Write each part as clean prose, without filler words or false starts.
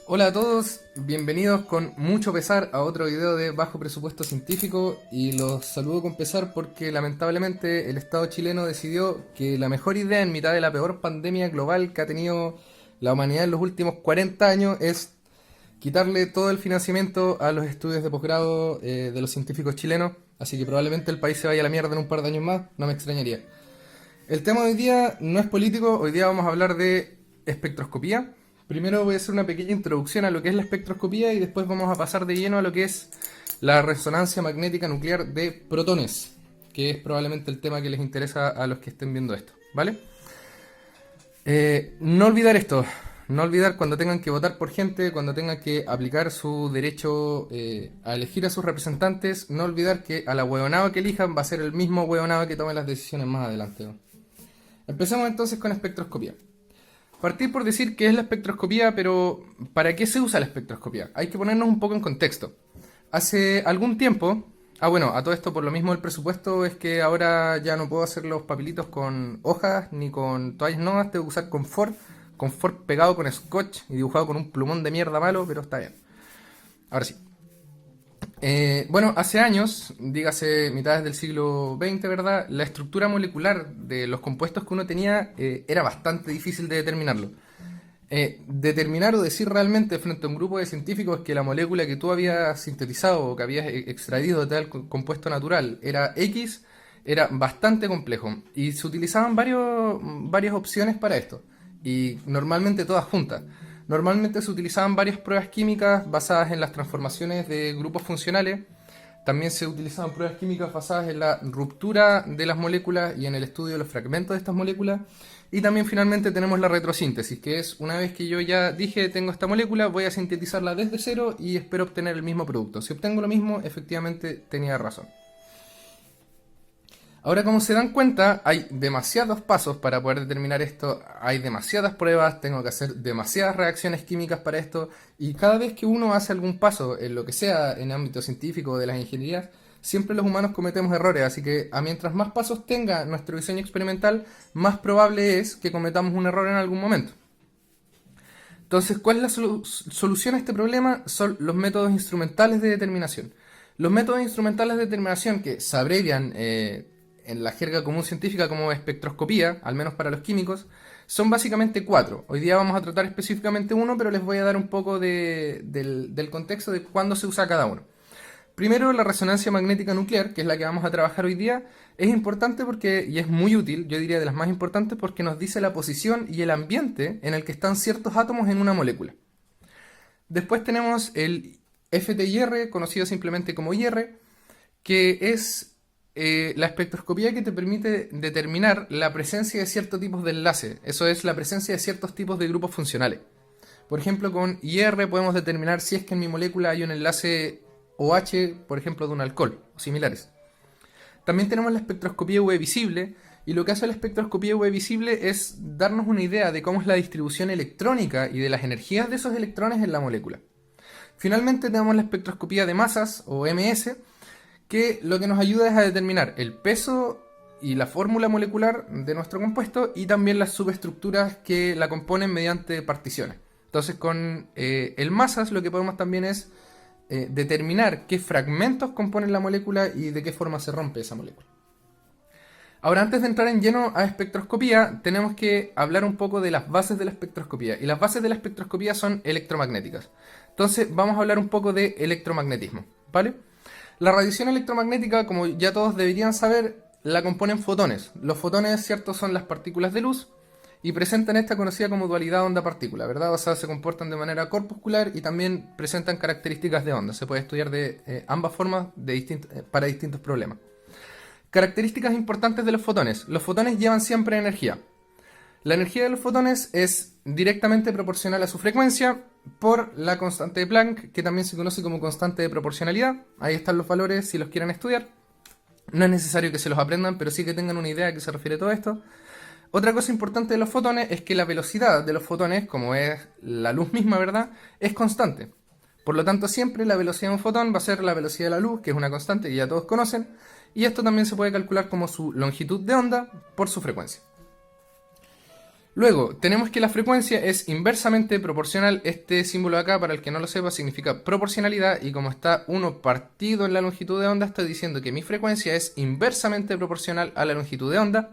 Hola a todos, bienvenidos con mucho pesar a otro video de Bajo Presupuesto Científico y los saludo con pesar porque lamentablemente el Estado chileno decidió que la mejor idea en mitad de la peor pandemia global que ha tenido la humanidad en los últimos 40 años es quitarle todo el financiamiento a los estudios de posgrado de los científicos chilenos, así que probablemente el país se vaya a la mierda en un par de años más, no me extrañaría. El tema de hoy día no es político, hoy día vamos a hablar de espectroscopía. Primero voy a hacer una pequeña introducción a lo que es la espectroscopía y después vamos a pasar de lleno a lo que es la resonancia magnética nuclear de protones, que es probablemente el tema que les interesa a los que estén viendo esto, ¿vale? No olvidar esto, no olvidar cuando tengan que votar por gente, cuando tengan que aplicar su derecho a elegir a sus representantes, no olvidar que a la huevonada que elijan va a ser el mismo huevonado que tome las decisiones más adelante, ¿no? Empecemos entonces con espectroscopía. Partir por decir qué es la espectroscopía, pero ¿para qué se usa la espectroscopía? Hay que ponernos un poco en contexto. Hace algún tiempo, bueno, a todo esto por lo mismo el presupuesto es que ahora ya no puedo hacer los papelitos con hojas ni con toallas nuevas, tengo que usar confort pegado con scotch y dibujado con un plumón de mierda malo, pero está bien. Ahora sí. Bueno, hace años, dígase mitades del siglo XX, ¿verdad? La estructura molecular de los compuestos que uno tenía era bastante difícil de determinarlo. Determinar o decir realmente frente a un grupo de científicos que la molécula que tú habías sintetizado o que habías extraído de tal compuesto natural era X, era bastante complejo. Y se utilizaban varias opciones para esto. Y normalmente todas juntas. Normalmente se utilizaban varias pruebas químicas basadas en las transformaciones de grupos funcionales. También se utilizaban pruebas químicas basadas en la ruptura de las moléculas y en el estudio de los fragmentos de estas moléculas. Y también finalmente tenemos la retrosíntesis, que es una vez que yo ya dije tengo esta molécula, voy a sintetizarla desde cero y espero obtener el mismo producto. Si obtengo lo mismo, efectivamente tenía razón. Ahora, como se dan cuenta, hay demasiados pasos para poder determinar esto, hay demasiadas pruebas, tengo que hacer demasiadas reacciones químicas para esto, y cada vez que uno hace algún paso en lo que sea en el ámbito científico o de las ingenierías, siempre los humanos cometemos errores, así que a mientras más pasos tenga nuestro diseño experimental, más probable es que cometamos un error en algún momento. Entonces, ¿cuál es la solución a este problema? Son los métodos instrumentales de determinación. Los métodos instrumentales de determinación que se abrevian en la jerga común científica como espectroscopía, al menos para los químicos, son básicamente 4. Hoy día vamos a tratar específicamente uno, pero les voy a dar un poco del contexto de cuándo se usa cada uno. Primero, la resonancia magnética nuclear, que es la que vamos a trabajar hoy día, es importante porque, y es muy útil, yo diría de las más importantes, porque nos dice la posición y el ambiente en el que están ciertos átomos en una molécula. Después tenemos el FTIR, conocido simplemente como IR, que es la espectroscopía que te permite determinar la presencia de ciertos tipos de enlace. Eso es la presencia de ciertos tipos de grupos funcionales. Por ejemplo, con IR podemos determinar si es que en mi molécula hay un enlace OH, por ejemplo, de un alcohol o similares. También tenemos la espectroscopía UV visible, y lo que hace la espectroscopía UV visible es darnos una idea de cómo es la distribución electrónica y de las energías de esos electrones en la molécula. Finalmente tenemos la espectroscopía de masas, o MS, que lo que nos ayuda es a determinar el peso y la fórmula molecular de nuestro compuesto y también las subestructuras que la componen mediante particiones. Entonces con el masas lo que podemos también es determinar qué fragmentos componen la molécula y de qué forma se rompe esa molécula. Ahora, antes de entrar en lleno a espectroscopía, tenemos que hablar un poco de las bases de la espectroscopía. Y las bases de la espectroscopía son electromagnéticas. Entonces, vamos a hablar un poco de electromagnetismo, ¿vale? La radiación electromagnética, como ya todos deberían saber, la componen fotones. Los fotones, cierto, son las partículas de luz y presentan esta conocida como dualidad onda-partícula, ¿verdad? O sea, se comportan de manera corpuscular y también presentan características de onda. Se puede estudiar de ambas formas para distintos problemas. Características importantes de los fotones. Los fotones llevan siempre energía. La energía de los fotones es directamente proporcional a su frecuencia por la constante de Planck, que también se conoce como constante de proporcionalidad. Ahí están los valores si los quieren estudiar. No es necesario que se los aprendan, pero sí que tengan una idea a qué se refiere todo esto. Otra cosa importante de los fotones es que la velocidad de los fotones, como es la luz misma, ¿verdad?, es constante. Por lo tanto, siempre la velocidad de un fotón va a ser la velocidad de la luz, que es una constante que ya todos conocen, y esto también se puede calcular como su longitud de onda por su frecuencia. Luego, tenemos que la frecuencia es inversamente proporcional. Este símbolo de acá, para el que no lo sepa, significa proporcionalidad. Y como está 1 partido en la longitud de onda, estoy diciendo que mi frecuencia es inversamente proporcional a la longitud de onda.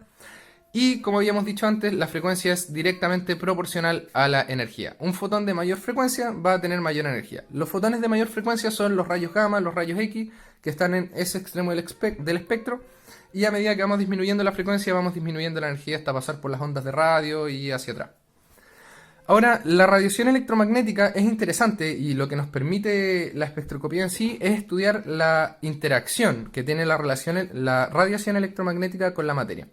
Y como habíamos dicho antes, la frecuencia es directamente proporcional a la energía. Un fotón de mayor frecuencia va a tener mayor energía. Los fotones de mayor frecuencia son los rayos gamma, los rayos X, que están en ese extremo del espectro. Y a medida que vamos disminuyendo la frecuencia, vamos disminuyendo la energía hasta pasar por las ondas de radio y hacia atrás. Ahora, la radiación electromagnética es interesante y lo que nos permite la espectroscopía en sí es estudiar la interacción que tiene la radiación electromagnética con la materia.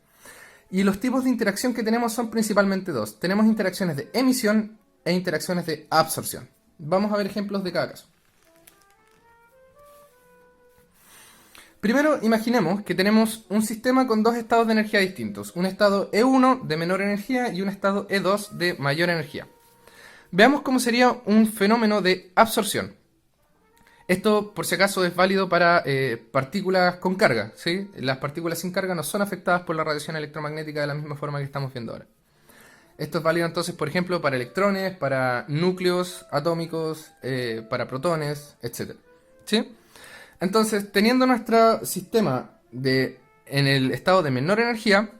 Y los tipos de interacción que tenemos son principalmente dos. Tenemos interacciones de emisión e interacciones de absorción. Vamos a ver ejemplos de cada caso. Primero, imaginemos que tenemos un sistema con dos estados de energía distintos. Un estado E1 de menor energía y un estado E2 de mayor energía. Veamos cómo sería un fenómeno de absorción. Esto, por si acaso, es válido para partículas con carga, ¿sí? Las partículas sin carga no son afectadas por la radiación electromagnética de la misma forma que estamos viendo ahora. Esto es válido entonces, por ejemplo, para electrones, para núcleos atómicos, para protones, etc. ¿Sí? Entonces, teniendo nuestro sistema en el estado de menor energía,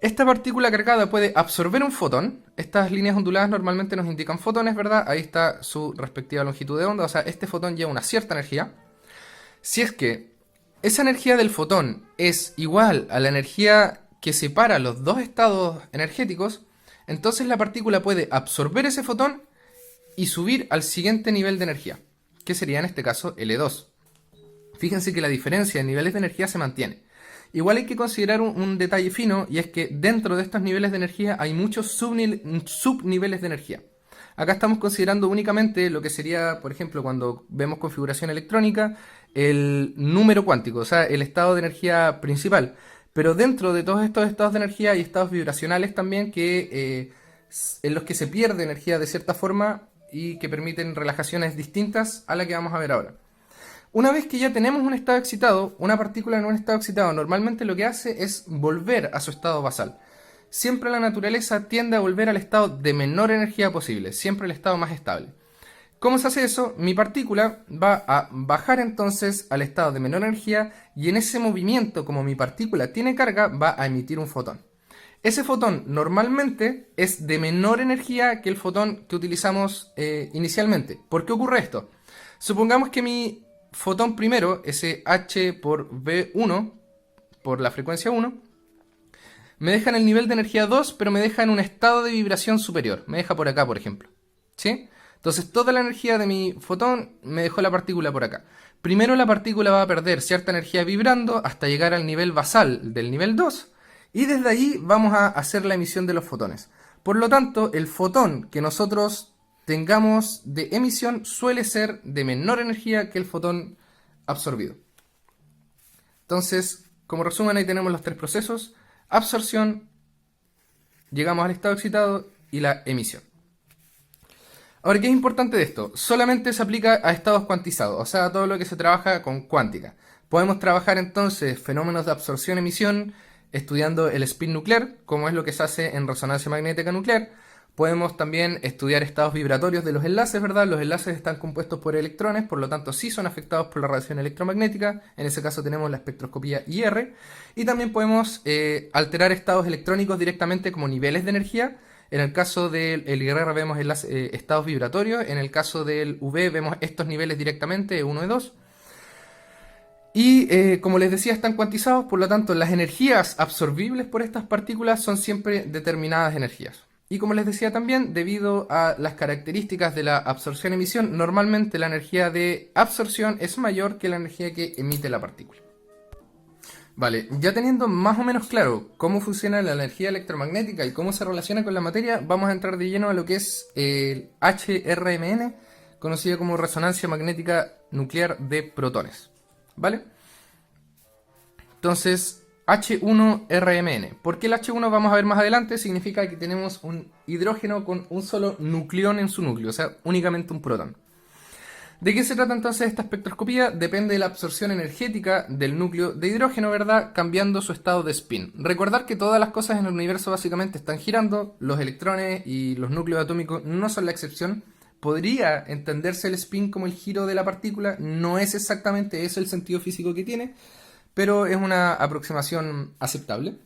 esta partícula cargada puede absorber un fotón. Estas líneas onduladas normalmente nos indican fotones, ¿verdad? Ahí está su respectiva longitud de onda, o sea, este fotón lleva una cierta energía. Si es que esa energía del fotón es igual a la energía que separa los dos estados energéticos, entonces la partícula puede absorber ese fotón y subir al siguiente nivel de energía, que sería en este caso E2. Fíjense que la diferencia en niveles de energía se mantiene. Igual hay que considerar un detalle fino, y es que dentro de estos niveles de energía hay muchos subniveles de energía. Acá estamos considerando únicamente lo que sería, por ejemplo, cuando vemos configuración electrónica, el número cuántico, o sea, el estado de energía principal. Pero dentro de todos estos estados de energía hay estados vibracionales también en los que se pierde energía de cierta forma y que permiten relajaciones distintas a la que vamos a ver ahora. Una vez que ya tenemos un estado excitado, una partícula en un estado excitado normalmente lo que hace es volver a su estado basal. Siempre la naturaleza tiende a volver al estado de menor energía posible, siempre el estado más estable. ¿Cómo se hace eso? Mi partícula va a bajar entonces al estado de menor energía y en ese movimiento, como mi partícula tiene carga, va a emitir un fotón. Ese fotón normalmente es de menor energía que el fotón que utilizamos inicialmente. ¿Por qué ocurre esto? Supongamos que mi fotón primero, ese h por v1, por la frecuencia 1, me deja en el nivel de energía 2, pero me deja en un estado de vibración superior. Me deja por acá, por ejemplo. ¿Sí? Entonces toda la energía de mi fotón me dejó la partícula por acá. Primero la partícula va a perder cierta energía vibrando hasta llegar al nivel basal del nivel 2, y desde ahí vamos a hacer la emisión de los fotones. Por lo tanto, el fotón que nosotros tengamos de emisión suele ser de menor energía que el fotón absorbido. Entonces, como resumen, ahí tenemos los tres procesos: absorción, llegamos al estado excitado y la emisión. Ahora, ¿qué es importante de esto? Solamente se aplica a estados cuantizados, o sea, a todo lo que se trabaja con cuántica. Podemos trabajar entonces fenómenos de absorción-emisión estudiando el spin nuclear, como es lo que se hace en resonancia magnética nuclear. Podemos también estudiar estados vibratorios de los enlaces, ¿verdad? Los enlaces están compuestos por electrones, por lo tanto sí son afectados por la radiación electromagnética. En ese caso tenemos la espectroscopía IR. Y también podemos alterar estados electrónicos directamente como niveles de energía. En el caso del IR vemos estados vibratorios. En el caso del UV vemos estos niveles directamente, E1 y 2. Y como les decía, están cuantizados, por lo tanto las energías absorbibles por estas partículas son siempre determinadas energías. Y como les decía también, debido a las características de la absorción-emisión, normalmente la energía de absorción es mayor que la energía que emite la partícula. Vale, ya teniendo más o menos claro cómo funciona la energía electromagnética y cómo se relaciona con la materia, vamos a entrar de lleno a lo que es el HRMN, conocido como resonancia magnética nuclear de protones. ¿Vale? Entonces, H1RMN. ¿Por qué el H1 vamos a ver más adelante? Significa que tenemos un hidrógeno con un solo nucleón en su núcleo, o sea, únicamente un protón. ¿De qué se trata entonces esta espectroscopía? Depende de la absorción energética del núcleo de hidrógeno, ¿verdad? Cambiando su estado de spin. Recordar que todas las cosas en el universo básicamente están girando, los electrones y los núcleos atómicos no son la excepción. Podría entenderse el spin como el giro de la partícula, no es exactamente eso el sentido físico que tiene, pero es una aproximación aceptable.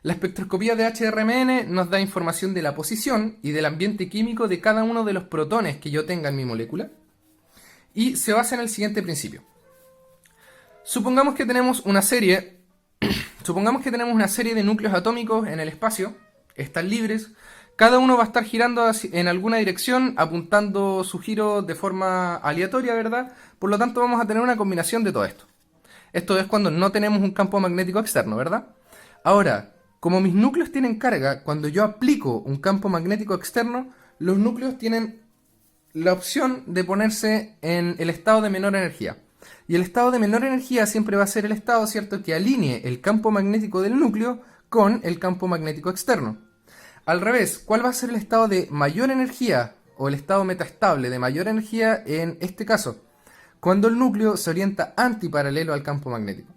La espectroscopía de HRMN nos da información de la posición y del ambiente químico de cada uno de los protones que yo tenga en mi molécula y se basa en el siguiente principio. Supongamos que tenemos una serie de núcleos atómicos en el espacio, están libres, cada uno va a estar girando en alguna dirección, apuntando su giro de forma aleatoria, ¿verdad? Por lo tanto vamos a tener una combinación de todo esto. Esto es cuando no tenemos un campo magnético externo, ¿verdad? Ahora, como mis núcleos tienen carga, cuando yo aplico un campo magnético externo, los núcleos tienen la opción de ponerse en el estado de menor energía. Y el estado de menor energía siempre va a ser el estado, ¿cierto?, que alinee el campo magnético del núcleo con el campo magnético externo. Al revés, ¿cuál va a ser el estado de mayor energía o el estado metaestable de mayor energía en este caso? Cuando el núcleo se orienta antiparalelo al campo magnético.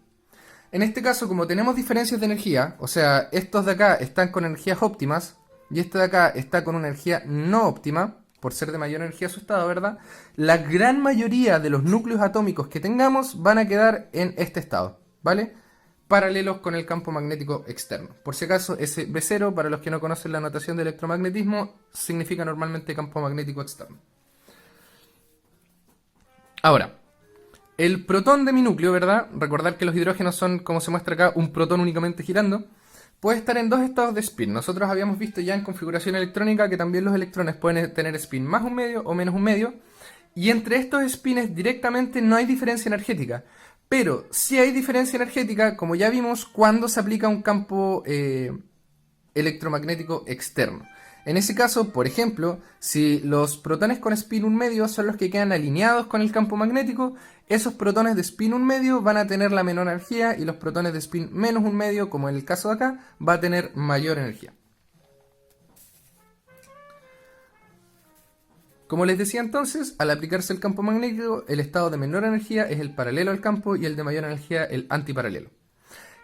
En este caso, como tenemos diferencias de energía, o sea, estos de acá están con energías óptimas y este de acá está con una energía no óptima, por ser de mayor energía su estado, ¿verdad? La gran mayoría de los núcleos atómicos que tengamos van a quedar en este estado, ¿vale? Paralelos con el campo magnético externo. Por si acaso, ese B0, para los que no conocen la notación de electromagnetismo, significa normalmente campo magnético externo. Ahora, el protón de mi núcleo, ¿verdad? Recordar que los hidrógenos son, como se muestra acá, un protón únicamente girando. Puede estar en dos estados de spin. Nosotros habíamos visto ya en configuración electrónica que también los electrones pueden tener spin más un medio o menos un medio. Y entre estos spins directamente no hay diferencia energética. Pero sí hay diferencia energética, como ya vimos, cuando se aplica un campo electromagnético externo. En ese caso, por ejemplo, si los protones con spin 1 medio son los que quedan alineados con el campo magnético, esos protones de spin 1 medio van a tener la menor energía y los protones de spin menos 1 medio, como en el caso de acá, va a tener mayor energía. Como les decía entonces, al aplicarse el campo magnético, el estado de menor energía es el paralelo al campo y el de mayor energía el antiparalelo.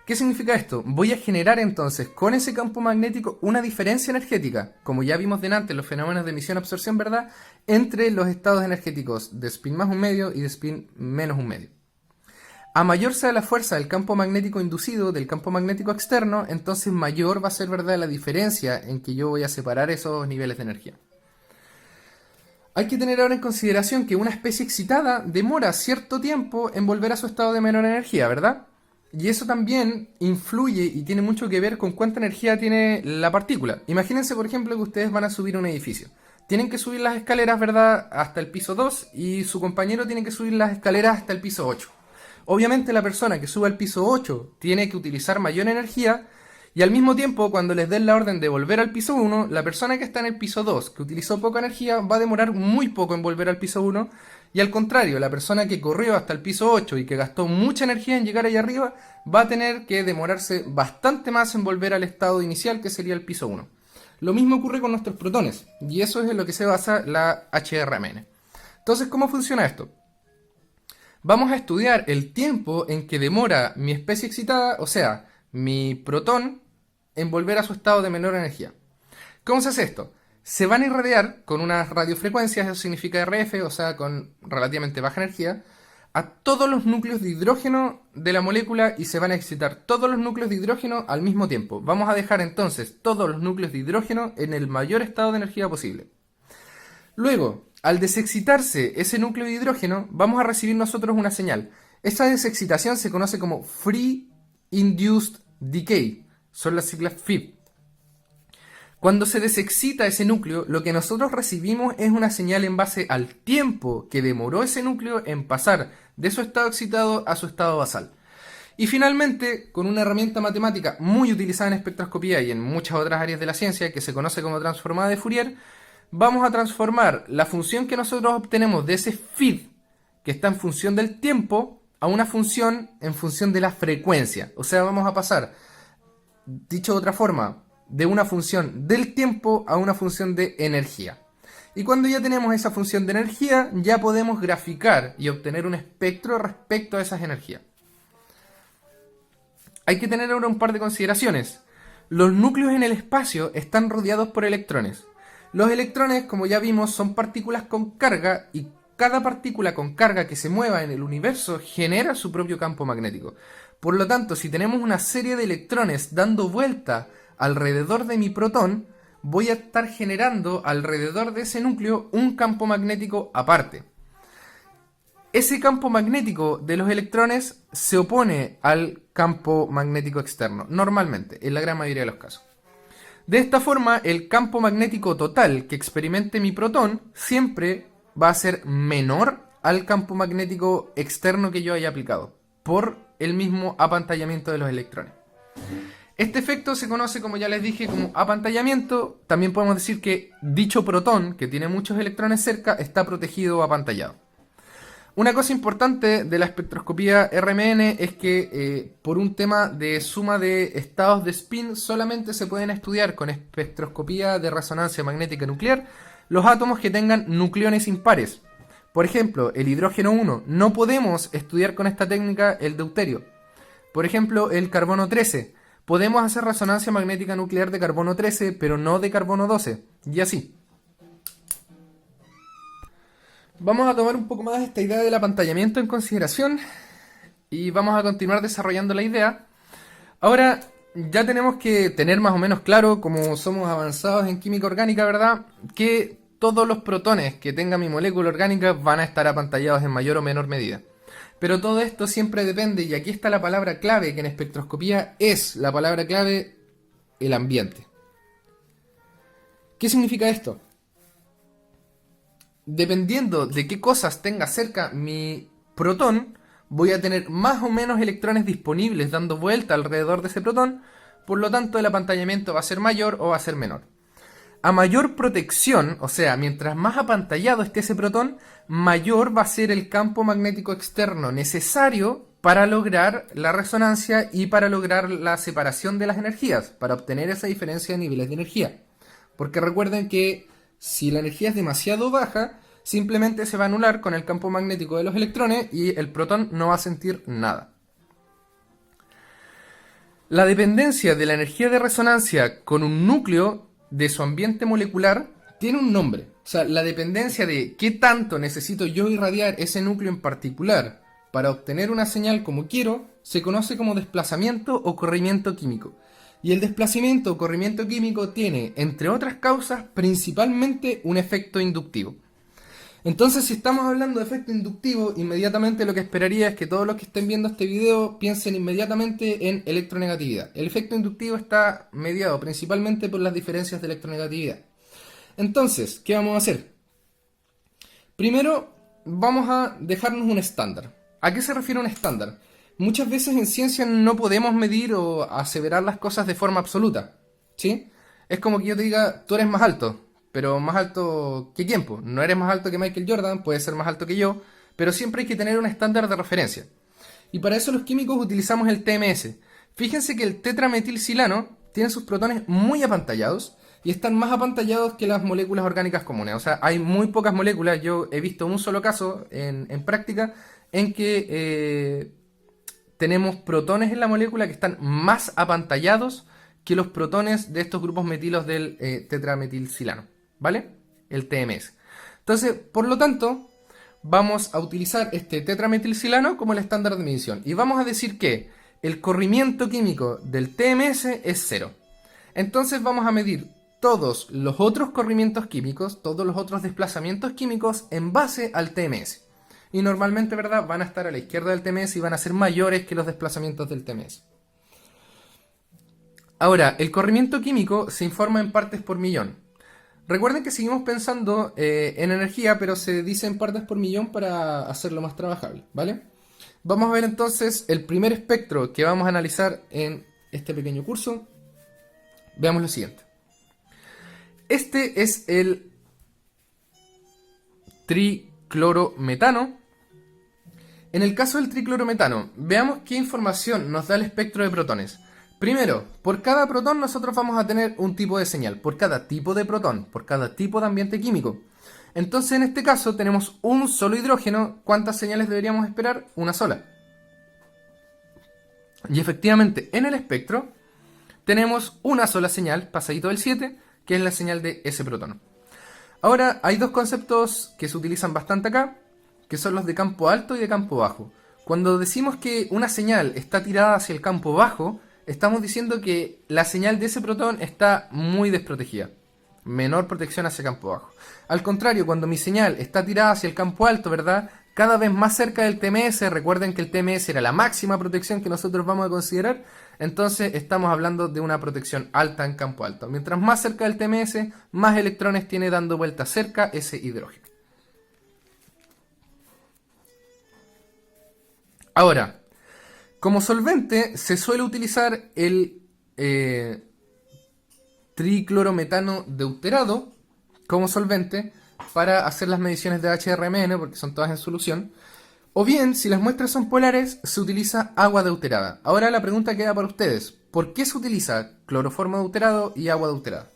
¿Qué significa esto? Voy a generar entonces con ese campo magnético una diferencia energética, como ya vimos delante en los fenómenos de emisión-absorción, ¿verdad?, entre los estados energéticos de spin más un medio y de spin menos un medio. A mayor sea la fuerza del campo magnético inducido del campo magnético externo, entonces mayor va a ser, ¿verdad?, la diferencia en que yo voy a separar esos niveles de energía. Hay que tener ahora en consideración que una especie excitada demora cierto tiempo en volver a su estado de menor energía, ¿verdad? Y eso también influye y tiene mucho que ver con cuánta energía tiene la partícula. Imagínense, por ejemplo, que ustedes van a subir un edificio. Tienen que subir las escaleras, ¿verdad?, hasta el piso 2 y su compañero tiene que subir las escaleras hasta el piso 8. Obviamente la persona que suba al piso 8 tiene que utilizar mayor energía y al mismo tiempo, cuando les den la orden de volver al piso 1, la persona que está en el piso 2, que utilizó poca energía, va a demorar muy poco en volver al piso 1. Y al contrario, la persona que corrió hasta el piso 8 y que gastó mucha energía en llegar allá arriba, va a tener que demorarse bastante más en volver al estado inicial, que sería el piso 1. Lo mismo ocurre con nuestros protones, y eso es en lo que se basa la HRMN. Entonces, ¿cómo funciona esto? Vamos a estudiar el tiempo en que demora mi especie excitada, o sea, mi protón, en volver a su estado de menor energía. ¿Cómo se hace esto? Se van a irradiar con unas radiofrecuencias, eso significa RF, o sea, con relativamente baja energía, a todos los núcleos de hidrógeno de la molécula y se van a excitar todos los núcleos de hidrógeno al mismo tiempo. Vamos a dejar entonces todos los núcleos de hidrógeno en el mayor estado de energía posible. Luego, al desexcitarse ese núcleo de hidrógeno, vamos a recibir nosotros una señal. Esa desexcitación se conoce como Free Induced Decay, son las siglas FID. Cuando se desexcita ese núcleo, lo que nosotros recibimos es una señal en base al tiempo que demoró ese núcleo en pasar de su estado excitado a su estado basal. Y finalmente, con una herramienta matemática muy utilizada en espectroscopía y en muchas otras áreas de la ciencia, que se conoce como transformada de Fourier, vamos a transformar la función que nosotros obtenemos de ese FID, que está en función del tiempo, a una función en función de la frecuencia. O sea, vamos a pasar, dicho de otra forma, de una función del tiempo a una función de energía. Y cuando ya tenemos esa función de energía, ya podemos graficar y obtener un espectro respecto a esas energías. Hay que tener ahora un par de consideraciones. Los núcleos en el espacio están rodeados por electrones. Los electrones, como ya vimos, son partículas con carga y cada partícula con carga que se mueva en el universo genera su propio campo magnético. Por lo tanto, si tenemos una serie de electrones dando vuelta alrededor de mi protón, voy a estar generando alrededor de ese núcleo un campo magnético aparte. Ese campo magnético de los electrones se opone al campo magnético externo, normalmente, en la gran mayoría de los casos. De esta forma, el campo magnético total que experimente mi protón siempre va a ser menor al campo magnético externo que yo haya aplicado, por el mismo apantallamiento de los electrones. Este efecto se conoce, como ya les dije, como apantallamiento. También podemos decir que dicho protón, que tiene muchos electrones cerca, está protegido o apantallado. Una cosa importante de la espectroscopía RMN es que por un tema de suma de estados de spin solamente se pueden estudiar con espectroscopía de resonancia magnética nuclear los átomos que tengan nucleones impares. Por ejemplo, el hidrógeno 1. No podemos estudiar con esta técnica el deuterio. Por ejemplo, el carbono 13. Podemos hacer resonancia magnética nuclear de carbono 13, pero no de carbono 12. Y así. Vamos a tomar un poco más esta idea del apantallamiento en consideración y vamos a continuar desarrollando la idea. Ahora ya tenemos que tener más o menos claro, como somos avanzados en química orgánica, ¿verdad?, que todos los protones que tenga mi molécula orgánica van a estar apantallados en mayor o menor medida. Pero todo esto siempre depende, y aquí está la palabra clave, que en espectroscopía es la palabra clave, el ambiente. ¿Qué significa esto? Dependiendo de qué cosas tenga cerca mi protón, voy a tener más o menos electrones disponibles dando vuelta alrededor de ese protón, por lo tanto el apantallamiento va a ser mayor o va a ser menor. A mayor protección, o sea, mientras más apantallado esté ese protón, mayor va a ser el campo magnético externo necesario para lograr la resonancia y para lograr la separación de las energías, para obtener esa diferencia de niveles de energía. Porque recuerden que si la energía es demasiado baja, simplemente se va a anular con el campo magnético de los electrones y el protón no va a sentir nada. La dependencia de la energía de resonancia con un núcleo de su ambiente molecular tiene un nombre. O sea, la dependencia de qué tanto necesito yo irradiar ese núcleo en particular para obtener una señal como quiero, se conoce como desplazamiento o corrimiento químico. Y el desplazamiento o corrimiento químico tiene, entre otras causas, principalmente un efecto inductivo. Entonces, si estamos hablando de efecto inductivo, inmediatamente lo que esperaría es que todos los que estén viendo este video piensen inmediatamente en electronegatividad. El efecto inductivo está mediado principalmente por las diferencias de electronegatividad. Entonces, ¿qué vamos a hacer? Primero, vamos a dejarnos un estándar. ¿A qué se refiere un estándar? Muchas veces en ciencia no podemos medir o aseverar las cosas de forma absoluta, ¿sí? Es como que yo te diga, tú eres más alto, pero más alto que quién, pues. No eres más alto que Michael Jordan, puedes ser más alto que yo, pero siempre hay que tener un estándar de referencia. Y para eso los químicos utilizamos el TMS. Fíjense que el tetrametilsilano tiene sus protones muy apantallados y están más apantallados que las moléculas orgánicas comunes. O sea, hay muy pocas moléculas, yo he visto un solo caso en práctica en que tenemos protones en la molécula que están más apantallados que los protones de estos grupos metilos del tetrametilsilano, ¿vale? El TMS. Entonces, por lo tanto, vamos a utilizar este tetrametilsilano como el estándar de medición. Y vamos a decir que el corrimiento químico del TMS es 0. Entonces vamos a medir todos los otros corrimientos químicos, todos los otros desplazamientos químicos en base al TMS. Y normalmente, ¿verdad?, van a estar a la izquierda del TMS y van a ser mayores que los desplazamientos del TMS. Ahora, el corrimiento químico se informa en partes por millón. Recuerden que seguimos pensando en energía, pero se dice en partes por millón para hacerlo más trabajable, ¿vale? Vamos a ver entonces el primer espectro que vamos a analizar en este pequeño curso. Veamos lo siguiente. Este es el triclorometano. En el caso del triclorometano, veamos qué información nos da el espectro de protones. Primero, por cada protón nosotros vamos a tener un tipo de señal, por cada tipo de protón, por cada tipo de ambiente químico. Entonces en este caso tenemos un solo hidrógeno. ¿Cuántas señales deberíamos esperar? Una sola. Y efectivamente en el espectro tenemos una sola señal, pasadito del 7, que es la señal de ese protón. Ahora hay dos conceptos que se utilizan bastante acá, que son los de campo alto y de campo bajo. Cuando decimos que una señal está tirada hacia el campo bajo, estamos diciendo que la señal de ese protón está muy desprotegida. Menor protección hacia el campo bajo. Al contrario, cuando mi señal está tirada hacia el campo alto, ¿verdad? Cada vez más cerca del TMS, recuerden que el TMS era la máxima protección que nosotros vamos a considerar, entonces estamos hablando de una protección alta en campo alto. Mientras más cerca del TMS, más electrones tiene dando vuelta cerca ese hidrógeno. Ahora, como solvente se suele utilizar el triclorometano deuterado como solvente para hacer las mediciones de HRMN, porque son todas en solución. O bien, si las muestras son polares, se utiliza agua deuterada. Ahora la pregunta queda para ustedes. ¿Por qué se utiliza cloroformo deuterado y agua deuterada?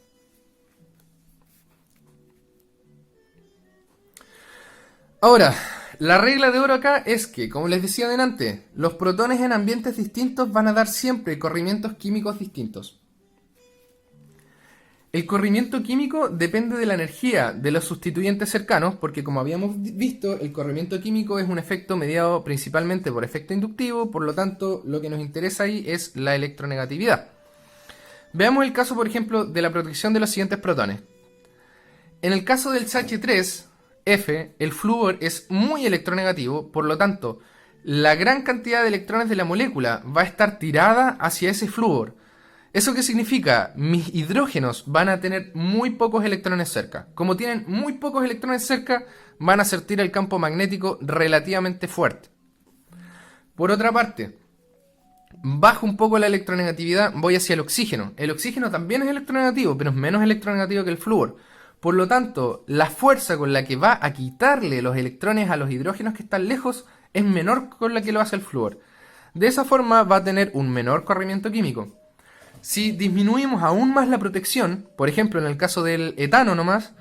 Ahora, la regla de oro acá es que, como les decía adelante, los protones en ambientes distintos van a dar siempre corrimientos químicos distintos. El corrimiento químico depende de la energía de los sustituyentes cercanos, porque como habíamos visto, el corrimiento químico es un efecto mediado principalmente por efecto inductivo, por lo tanto, lo que nos interesa ahí es la electronegatividad. Veamos el caso, por ejemplo, de la protección de los siguientes protones. En el caso del CH3F, el flúor es muy electronegativo, por lo tanto, la gran cantidad de electrones de la molécula va a estar tirada hacia ese flúor. ¿Eso qué significa? Mis hidrógenos van a tener muy pocos electrones cerca. Como tienen muy pocos electrones cerca, van a sentir el campo magnético relativamente fuerte. Por otra parte, bajo un poco la electronegatividad, voy hacia el oxígeno. El oxígeno también es electronegativo, pero es menos electronegativo que el flúor. Por lo tanto, la fuerza con la que va a quitarle los electrones a los hidrógenos que están lejos es menor con la que lo hace el flúor. De esa forma va a tener un menor corrimiento químico. Si disminuimos aún más la protección, por ejemplo en el caso del etano nomás,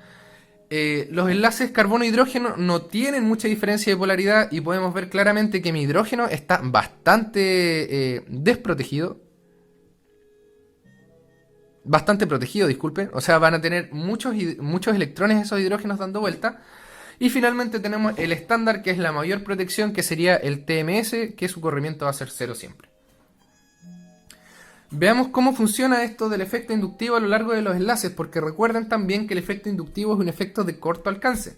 los enlaces carbono-hidrógeno no tienen mucha diferencia de polaridad y podemos ver claramente que mi hidrógeno está bastante desprotegido. Bastante protegido, disculpe. O sea, van a tener muchos electrones esos hidrógenos dando vuelta. Y finalmente tenemos el estándar, que es la mayor protección, que sería el TMS, que su corrimiento va a ser cero siempre. Veamos cómo funciona esto del efecto inductivo a lo largo de los enlaces, porque recuerden también que el efecto inductivo es un efecto de corto alcance.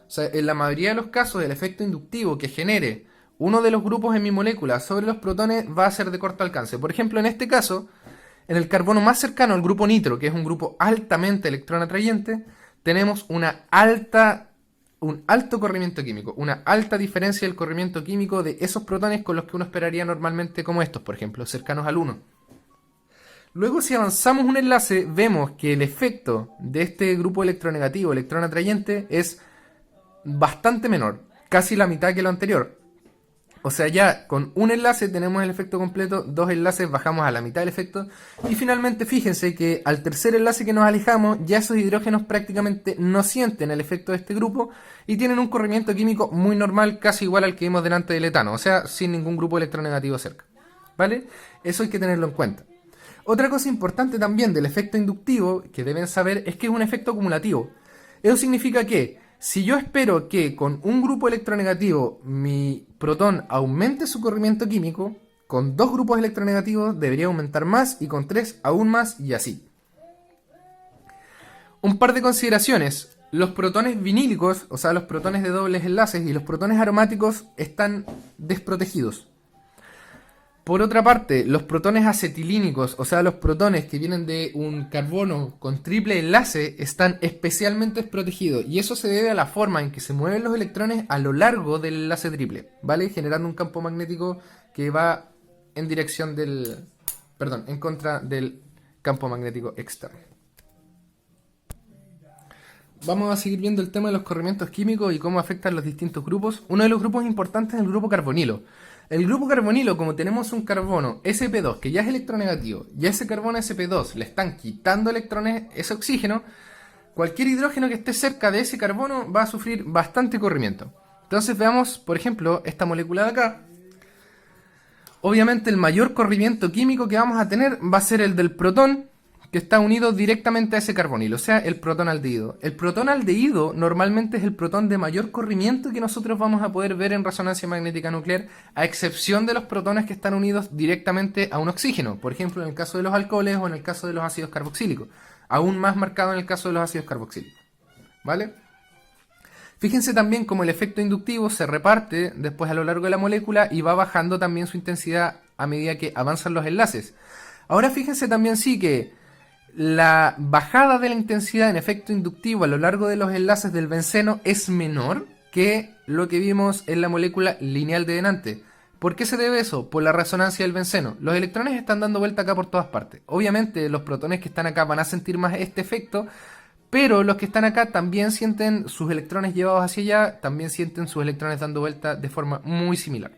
O sea, en la mayoría de los casos el efecto inductivo que genere uno de los grupos en mi molécula sobre los protones va a ser de corto alcance. Por ejemplo, en este caso, en el carbono más cercano al grupo nitro, que es un grupo altamente electronatrayente, tenemos un alto corrimiento químico, una alta diferencia del corrimiento químico de esos protones con los que uno esperaría normalmente, como estos, por ejemplo, cercanos al 1. Luego, si avanzamos un enlace, vemos que el efecto de este grupo electronegativo, electronatrayente, es bastante menor, casi la mitad que lo anterior. O sea, ya con un enlace tenemos el efecto completo, dos enlaces bajamos a la mitad del efecto, y finalmente fíjense que al tercer enlace que nos alejamos, ya esos hidrógenos prácticamente no sienten el efecto de este grupo y tienen un corrimiento químico muy normal, casi igual al que vimos delante del etano, o sea, sin ningún grupo electronegativo cerca. ¿Vale? Eso hay que tenerlo en cuenta. Otra cosa importante también del efecto inductivo que deben saber es que es un efecto acumulativo. Eso significa que si yo espero que con un grupo electronegativo mi protón aumente su corrimiento químico, con dos grupos electronegativos debería aumentar más y con tres aún más y así. Un par de consideraciones. Los protones vinílicos, o sea los protones de dobles enlaces y los protones aromáticos están desprotegidos. Por otra parte, los protones acetilínicos, o sea los protones que vienen de un carbono con triple enlace, están especialmente desprotegidos. Y eso se debe a la forma en que se mueven los electrones a lo largo del enlace triple, ¿vale? Generando un campo magnético que va en dirección en contra del campo magnético externo. Vamos a seguir viendo el tema de los corrimientos químicos y cómo afectan los distintos grupos. Uno de los grupos importantes es el grupo carbonilo. El grupo carbonilo, como tenemos un carbono sp2 que ya es electronegativo, y a ese carbono sp2 le están quitando electrones, ese oxígeno, cualquier hidrógeno que esté cerca de ese carbono va a sufrir bastante corrimiento. Entonces veamos, por ejemplo, esta molécula de acá. Obviamente el mayor corrimiento químico que vamos a tener va a ser el del protón, que está unido directamente a ese carbonilo, o sea, el protonaldehído. El protonaldehído normalmente es el protón de mayor corrimiento que nosotros vamos a poder ver en resonancia magnética nuclear, a excepción de los protones que están unidos directamente a un oxígeno, por ejemplo en el caso de los alcoholes o en el caso de los ácidos carboxílicos, aún más marcado en el caso de los ácidos carboxílicos, ¿vale? Fíjense también cómo el efecto inductivo se reparte después a lo largo de la molécula y va bajando también su intensidad a medida que avanzan los enlaces. Ahora fíjense también sí que la bajada de la intensidad en efecto inductivo a lo largo de los enlaces del benceno es menor que lo que vimos en la molécula lineal de delante. ¿Por qué se debe eso? Por la resonancia del benceno. Los electrones están dando vuelta acá por todas partes. Obviamente los protones que están acá van a sentir más este efecto, pero los que están acá también sienten sus electrones llevados hacia allá, también sienten sus electrones dando vuelta de forma muy similar.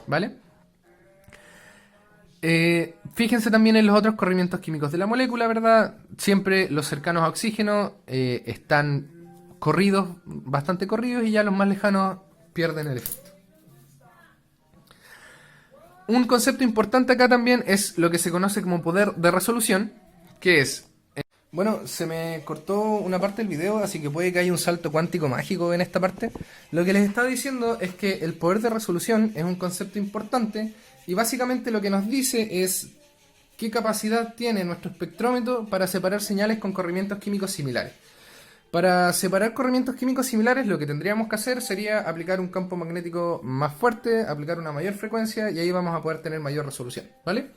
¿Vale? Fíjense también en los otros corrimientos químicos de la molécula, ¿verdad? Siempre los cercanos a oxígeno están corridos, bastante corridos, y ya los más lejanos pierden el efecto. Un concepto importante acá también es lo que se conoce como poder de resolución, que es... Bueno, se me cortó una parte del video, así que puede que haya un salto cuántico mágico en esta parte. Lo que les estaba diciendo es que el poder de resolución es un concepto importante y básicamente lo que nos dice es qué capacidad tiene nuestro espectrómetro para separar señales con corrimientos químicos similares. Para separar corrimientos químicos similares lo que tendríamos que hacer sería aplicar un campo magnético más fuerte, aplicar una mayor frecuencia y ahí vamos a poder tener mayor resolución, ¿vale?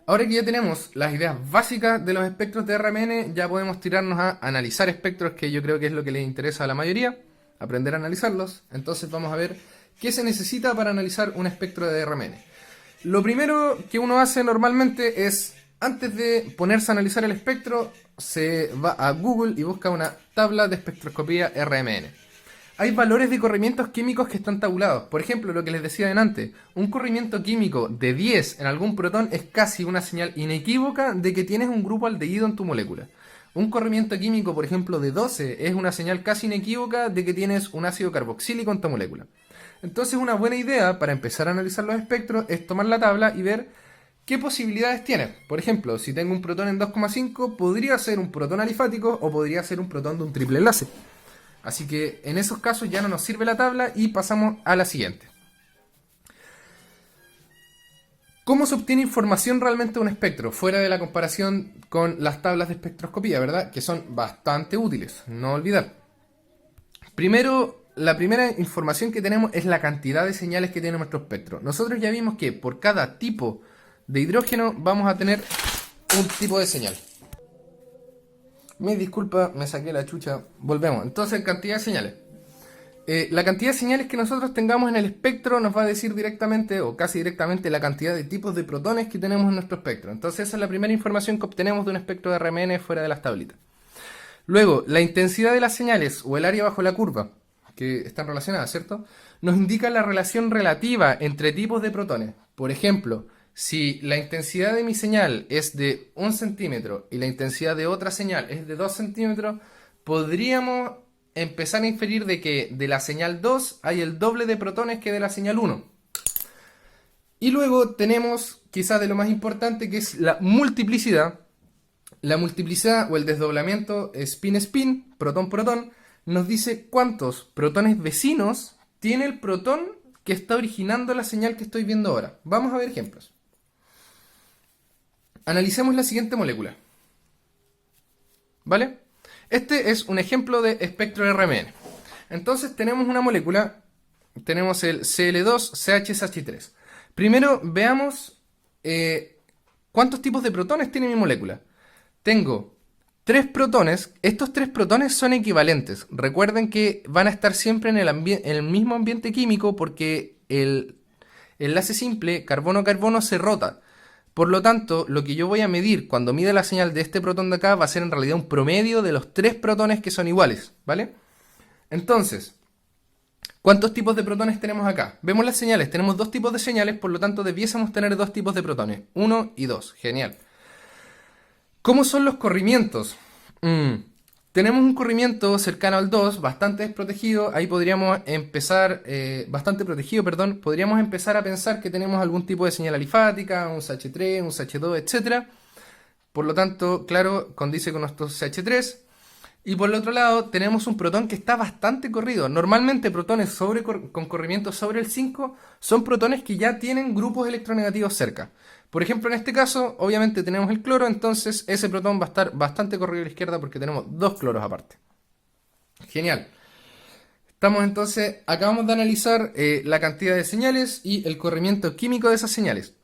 Ahora que ya tenemos las ideas básicas de los espectros de RMN, ya podemos tirarnos a analizar espectros, que yo creo que es lo que les interesa a la mayoría, aprender a analizarlos. Entonces vamos a ver qué se necesita para analizar un espectro de RMN. Lo primero que uno hace normalmente es, antes de ponerse a analizar el espectro, se va a Google y busca una tabla de espectroscopía RMN. Hay valores de corrimientos químicos que están tabulados. Por ejemplo, lo que les decía antes, un corrimiento químico de 10 en algún protón es casi una señal inequívoca de que tienes un grupo aldehído en tu molécula. Un corrimiento químico, por ejemplo, de 12 es una señal casi inequívoca de que tienes un ácido carboxílico en tu molécula. Entonces, una buena idea para empezar a analizar los espectros es tomar la tabla y ver qué posibilidades tiene. Por ejemplo, si tengo un protón en 2,5, podría ser un protón alifático o podría ser un protón de un triple enlace. Así que en esos casos ya no nos sirve la tabla y pasamos a la siguiente. ¿Cómo se obtiene información realmente de un espectro? Fuera de la comparación con las tablas de espectroscopía, ¿verdad? Que son bastante útiles, no olvidar. Primero, la primera información que tenemos es la cantidad de señales que tiene nuestro espectro. Nosotros ya vimos que por cada tipo de hidrógeno vamos a tener un tipo de señal. Me disculpa, me saqué la chucha. Volvemos. Entonces, cantidad de señales. La cantidad de señales que nosotros tengamos en el espectro nos va a decir directamente o casi directamente la cantidad de tipos de protones que tenemos en nuestro espectro. Entonces, esa es la primera información que obtenemos de un espectro de RMN fuera de las tablitas. Luego, la intensidad de las señales o el área bajo la curva, que están relacionadas, ¿cierto? Nos indica la relación relativa entre tipos de protones. Por ejemplo, si la intensidad de mi señal es de 1 centímetro y la intensidad de otra señal es de 2 centímetros, podríamos empezar a inferir de que de la señal 2 hay el doble de protones que de la señal 1. Y luego tenemos quizás de lo más importante, que es la multiplicidad. La multiplicidad o el desdoblamiento spin-spin, protón-protón, nos dice cuántos protones vecinos tiene el protón que está originando la señal que estoy viendo ahora. Vamos a ver ejemplos. Analicemos la siguiente molécula. ¿Vale? Este es un ejemplo de espectro RMN. Entonces tenemos una molécula, tenemos el Cl2CHSH3. Primero veamos cuántos tipos de protones tiene mi molécula. Tengo 3 protones. Estos 3 protones son equivalentes. Recuerden que van a estar siempre en el mismo ambiente químico porque el enlace simple carbono-carbono se rota. Por lo tanto, lo que yo voy a medir cuando mida la señal de este protón de acá va a ser en realidad un promedio de los 3 protones que son iguales, ¿vale? Entonces, ¿cuántos tipos de protones tenemos acá? Vemos las señales, tenemos 2 tipos de señales, por lo tanto debiésemos tener 2 tipos de protones, 1 y 2, genial. ¿Cómo son los corrimientos? Mm, Tenemos un corrimiento cercano al 2, bastante desprotegido. Ahí podríamos empezar, bastante protegido, perdón. Podríamos empezar a pensar que tenemos algún tipo de señal alifática, un CH3, un CH2, etcétera. Por lo tanto, claro, condice con nuestro CH3. Y por el otro lado, tenemos un protón que está bastante corrido. Normalmente protones con corrimiento sobre el 5 son protones que ya tienen grupos electronegativos cerca. Por ejemplo, en este caso, obviamente tenemos el cloro, entonces ese protón va a estar bastante corrido a la izquierda porque tenemos dos cloros aparte. Genial. Acabamos de analizar la cantidad de señales y el corrimiento químico de esas señales.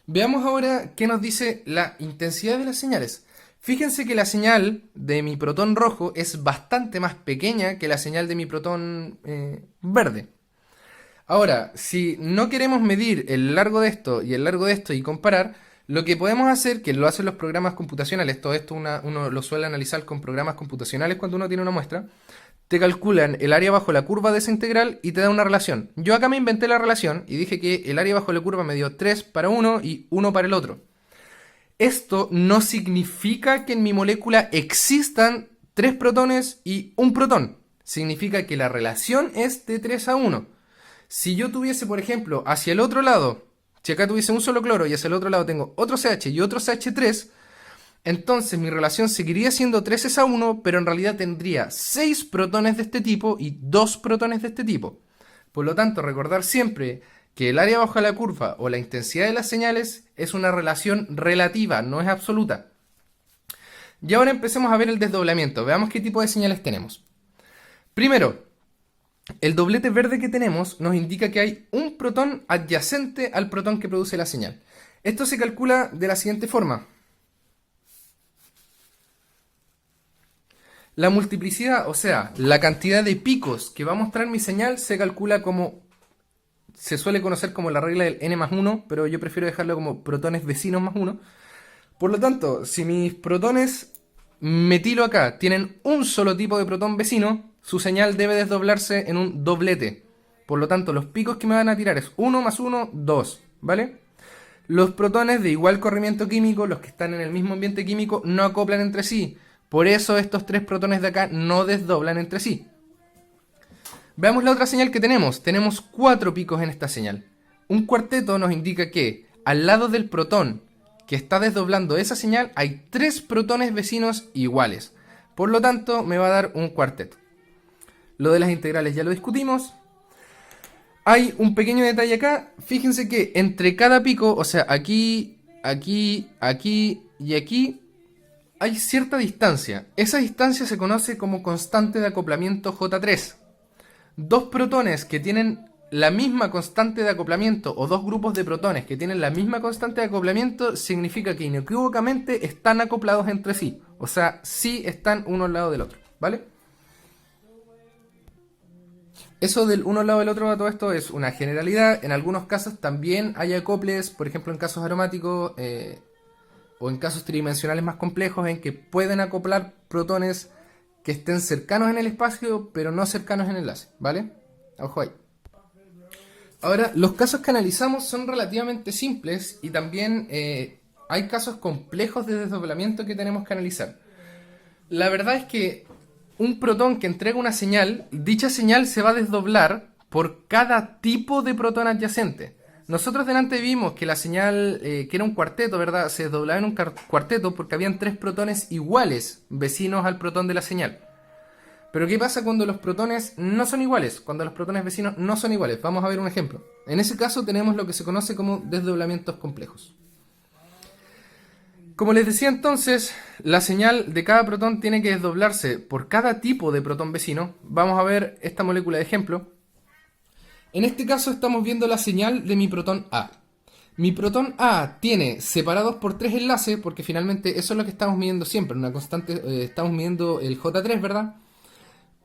Veamos ahora qué nos dice la intensidad de las señales. Fíjense que la señal de mi protón rojo es bastante más pequeña que la señal de mi protón verde. Ahora, si no queremos medir el largo de esto y el largo de esto y comparar, lo que podemos hacer, que lo hacen los programas computacionales, todo esto uno lo suele analizar con programas computacionales cuando uno tiene una muestra, te calculan el área bajo la curva de esa integral y te da una relación. Yo acá me inventé la relación y dije que el área bajo la curva me dio 3 para uno y 1 para el otro. Esto no significa que en mi molécula existan 3 protones y un protón. Significa que la relación es de 3 a 1. Si yo tuviese, por ejemplo, hacia el otro lado, si acá tuviese un solo cloro y hacia el otro lado tengo otro CH y otro CH3, entonces mi relación seguiría siendo 3 a 1, pero en realidad tendría 6 protones de este tipo y 2 protones de este tipo. Por lo tanto, recordar siempre que el área bajo la curva o la intensidad de las señales es una relación relativa, no es absoluta. Y ahora empecemos a ver el desdoblamiento. Veamos qué tipo de señales tenemos. Primero, el doblete verde que tenemos nos indica que hay un protón adyacente al protón que produce la señal. Esto se calcula de la siguiente forma. La multiplicidad, o sea, la cantidad de picos que va a mostrar mi señal se calcula como, se suele conocer como la regla del n más 1, pero yo prefiero dejarlo como protones vecinos más 1. Por lo tanto, si mis protones metilo acá tienen un solo tipo de protón vecino, su señal debe desdoblarse en un doblete. Por lo tanto, los picos que me van a tirar es 1 más 1, 2, ¿vale? Los protones de igual corrimiento químico, los que están en el mismo ambiente químico, no acoplan entre sí. Por eso estos 3 protones de acá no desdoblan entre sí. Veamos la otra señal que tenemos. Tenemos 4 picos en esta señal. Un cuarteto nos indica que al lado del protón que está desdoblando esa señal hay 3 protones vecinos iguales. Por lo tanto, me va a dar un cuarteto. Lo de las integrales ya lo discutimos. Hay un pequeño detalle acá. Fíjense que entre cada pico, o sea, aquí, aquí, aquí y aquí, hay cierta distancia. Esa distancia se conoce como constante de acoplamiento J3. Dos protones que tienen la misma constante de acoplamiento o dos grupos de protones que tienen la misma constante de acoplamiento significa que inequívocamente están acoplados entre sí. O sea, sí están uno al lado del otro, ¿vale? Eso del uno al lado del otro a todo esto es una generalidad. En algunos casos también hay acoples, por ejemplo en casos aromáticos o en casos tridimensionales más complejos en que pueden acoplar protones que estén cercanos en el espacio pero no cercanos en el enlace, ¿vale? Ojo ahí. Ahora, los casos que analizamos son relativamente simples y también hay casos complejos de desdoblamiento que tenemos que analizar. La verdad es que un protón que entrega una señal, dicha señal se va a desdoblar por cada tipo de protón adyacente. Nosotros delante vimos que la señal, que era un cuarteto, ¿verdad? Se desdoblaba en un cuarteto porque habían 3 protones iguales, vecinos al protón de la señal. Pero ¿qué pasa cuando los protones no son iguales? Cuando los protones vecinos no son iguales. Vamos a ver un ejemplo. En ese caso tenemos lo que se conoce como desdoblamientos complejos. Como les decía entonces, la señal de cada protón tiene que desdoblarse por cada tipo de protón vecino. Vamos a ver esta molécula de ejemplo. En este caso estamos viendo la señal de mi protón A. Mi protón A tiene separados por 3 enlaces, porque finalmente eso es lo que estamos midiendo siempre, una constante, estamos midiendo el J3, ¿verdad?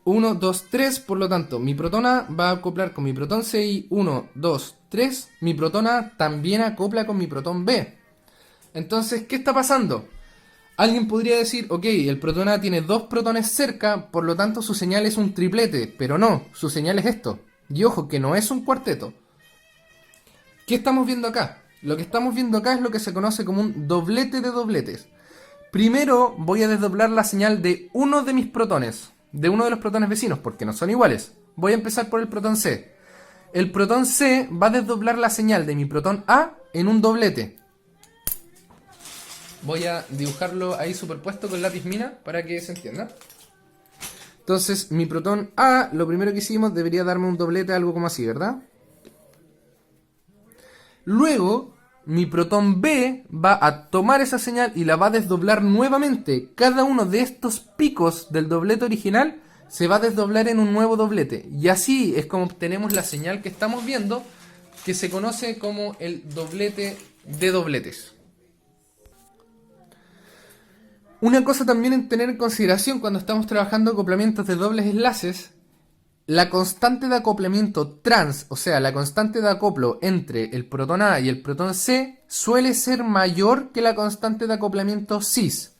1, 2, 3, por lo tanto, mi protón A va a acoplar con mi protón C y 1, 2, 3, mi protón A también acopla con mi protón B. Entonces, ¿qué está pasando? Alguien podría decir, ok, el protón A tiene 2 protones cerca, por lo tanto su señal es un triplete, pero no, su señal es esto. Y ojo, que no es un cuarteto. ¿Qué estamos viendo acá? Lo que estamos viendo acá es lo que se conoce como un doblete de dobletes. Primero voy a desdoblar la señal de uno de mis protones, de uno de los protones vecinos, porque no son iguales. Voy a empezar por el protón C. El protón C va a desdoblar la señal de mi protón A en un doblete. Voy a dibujarlo ahí superpuesto con lápiz mina para que se entienda. Entonces, mi protón A, lo primero que hicimos, debería darme un doblete, algo como así, ¿verdad? Luego, mi protón B va a tomar esa señal y la va a desdoblar nuevamente. Cada uno de estos picos del doblete original se va a desdoblar en un nuevo doblete. Y así es como obtenemos la señal que estamos viendo, que se conoce como el doblete de dobletes. Una cosa también en tener en consideración cuando estamos trabajando acoplamientos de dobles enlaces, la constante de acoplamiento trans, o sea, la constante de acoplo entre el protón A y el protón C, suele ser mayor que la constante de acoplamiento cis.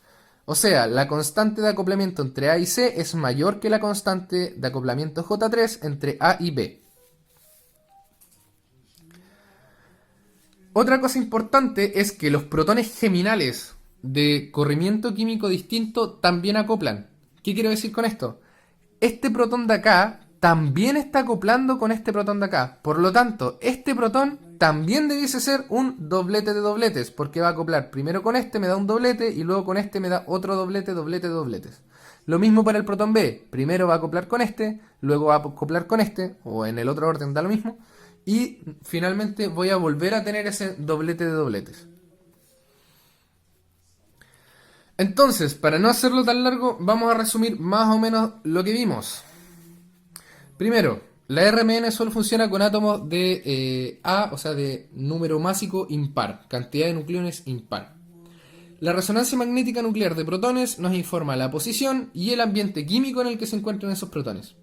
O sea, la constante de acoplamiento entre A y C es mayor que la constante de acoplamiento J3 entre A y B. Otra cosa importante es que los protones geminales de corrimiento químico distinto también acoplan. ¿Qué quiero decir con esto? Este protón de acá también está acoplando con este protón de acá. Por lo tanto, este protón también debiese ser un doblete de dobletes, porque va a acoplar primero con este, me da un doblete, y luego con este me da otro doblete, doblete de dobletes. Lo mismo para el protón B. Primero va a acoplar con este, luego va a acoplar con este, o en el otro orden da lo mismo, y finalmente voy a volver a tener ese doblete de dobletes. Entonces, para no hacerlo tan largo, vamos a resumir más o menos lo que vimos. Primero, la RMN solo funciona con átomos de A, o sea, de número másico impar, cantidad de nucleones impar. La resonancia magnética nuclear de protones nos informa la posición y el ambiente químico en el que se encuentran esos protones.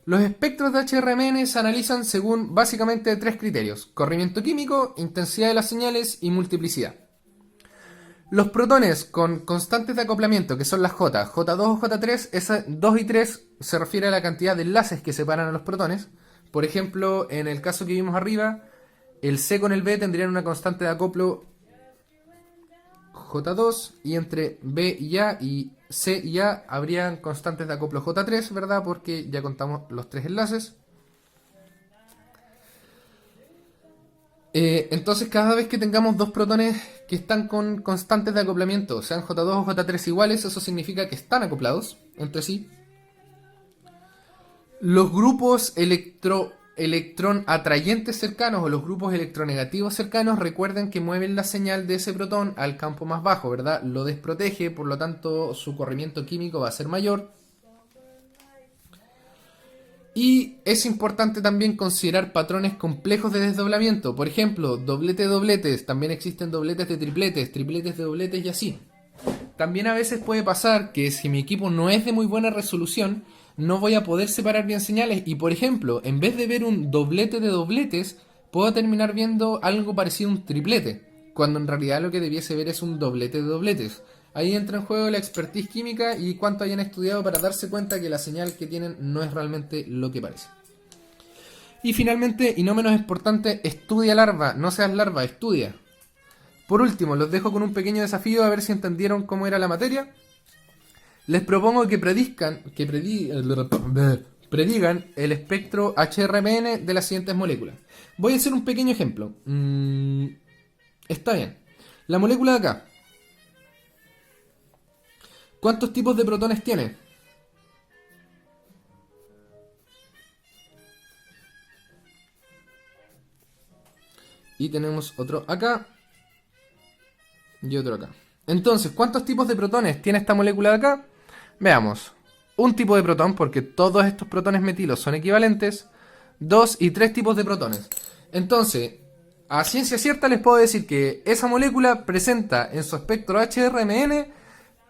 Los espectros de HRMN se analizan según básicamente tres criterios: corrimiento químico, intensidad de las señales y multiplicidad. Los protones con constantes de acoplamiento, que son las J, J2 o J3, esas 2 y 3 se refiere a la cantidad de enlaces que separan a los protones. Por ejemplo, en el caso que vimos arriba, el C con el B tendrían una constante de acoplo J2, y entre B y A y C y A habrían constantes de acoplo J3, ¿verdad? Porque ya contamos los tres enlaces. Entonces, cada vez que tengamos dos protones que están con constantes de acoplamiento, sean J2 o J3 iguales, eso significa que están acoplados entre sí. Los grupos electrón atrayentes cercanos o los grupos electronegativos cercanos, recuerden que mueven la señal de ese protón al campo más bajo, ¿verdad? Lo desprotege, por lo tanto su corrimiento químico va a ser mayor. Y es importante también considerar patrones complejos de desdoblamiento. Por ejemplo, doblete de dobletes, también existen dobletes de tripletes, tripletes de dobletes y así. También a veces puede pasar que si mi equipo no es de muy buena resolución, no voy a poder separar bien señales y, por ejemplo, en vez de ver un doblete de dobletes, puedo terminar viendo algo parecido a un triplete, cuando en realidad lo que debiese ver es un doblete de dobletes. Ahí entra en juego la expertise química y cuánto hayan estudiado para darse cuenta que la señal que tienen no es realmente lo que parece. Y finalmente, y no menos importante, estudia larva, no seas larva, estudia. Por último, los dejo con un pequeño desafío a ver si entendieron cómo era la materia. Les propongo que predigan el espectro HRMN de las siguientes moléculas. Voy a hacer un pequeño ejemplo. Está bien. La molécula de acá, ¿cuántos tipos de protones tiene? Y tenemos otro acá y otro acá. Entonces, ¿cuántos tipos de protones tiene esta molécula de acá? Veamos. Un tipo de protón, porque todos estos protones metilos son equivalentes. 2 y 3 tipos de protones. Entonces, a ciencia cierta les puedo decir que esa molécula presenta en su espectro HRMN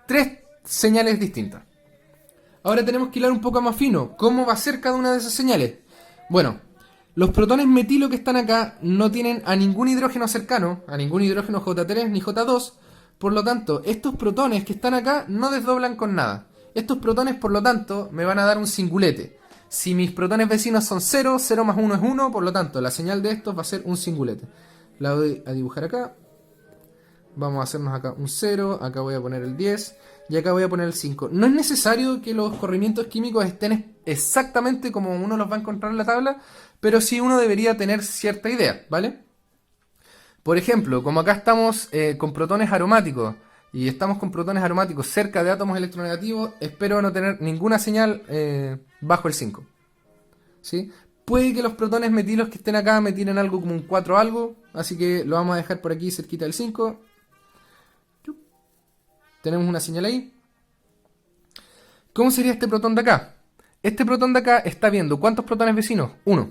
3 señales distintas. Ahora tenemos que hilar un poco más fino. ¿Cómo va a ser cada una de esas señales? Bueno, los protones metilo que están acá no tienen a ningún hidrógeno cercano, a ningún hidrógeno J3 ni J2. Por lo tanto, estos protones que están acá no desdoblan con nada. Estos protones, por lo tanto, me van a dar un singulete. Si mis protones vecinos son 0, 0 más 1 es 1, por lo tanto, la señal de estos va a ser un singulete. La voy a dibujar acá. Vamos a hacernos acá un 0, acá voy a poner el 10 y acá voy a poner el 5. No es necesario que los corrimientos químicos estén exactamente como uno los va a encontrar en la tabla, pero sí uno debería tener cierta idea, ¿vale? Por ejemplo, como acá estamos con protones aromáticos y estamos con protones aromáticos cerca de átomos electronegativos, espero no tener ninguna señal bajo el 5. ¿Sí? Puede que los protones metilos que estén acá me tiren algo como un 4 algo, así que lo vamos a dejar por aquí cerquita del 5. Tenemos una señal ahí. ¿Cómo sería este protón de acá? Este protón de acá está viendo ¿cuántos protones vecinos? 1.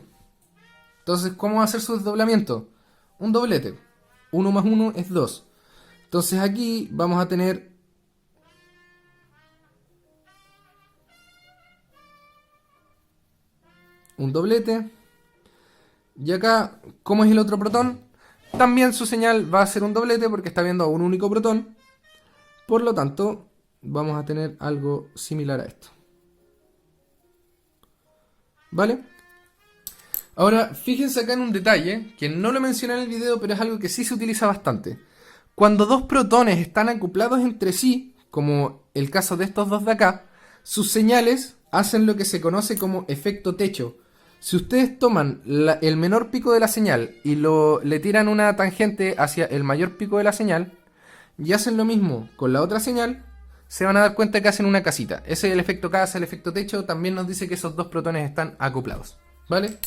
Entonces, ¿cómo va a ser su desdoblamiento? Un doblete. 1 más 1 es 2. Entonces aquí vamos a tener un doblete. Y acá, ¿cómo es el otro protón? También su señal va a ser un doblete porque está viendo a un único protón. Por lo tanto, vamos a tener algo similar a esto. ¿Vale? Ahora, fíjense acá en un detalle, que no lo mencioné en el video, pero es algo que sí se utiliza bastante. Cuando dos protones están acoplados entre sí, como el caso de estos dos de acá, sus señales hacen lo que se conoce como efecto techo. Si ustedes toman el menor pico de la señal y le tiran una tangente hacia el mayor pico de la señal, y hacen lo mismo con la otra señal, se van a dar cuenta que hacen una casita. Ese es el efecto casa, el efecto techo, también nos dice que esos dos protones están acoplados. ¿Vale?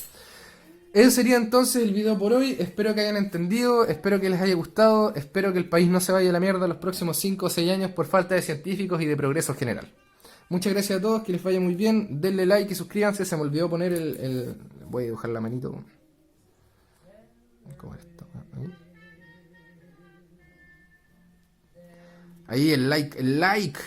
Ese sería entonces el video por hoy. Espero que hayan entendido, espero que les haya gustado, espero que el país no se vaya a la mierda los próximos 5 o 6 años por falta de científicos y de progreso general. Muchas gracias a todos, que les vaya muy bien, denle like y suscríbanse. Se me olvidó poner voy a dibujar la manito. ¿Cómo es esto? Ahí el like, el like.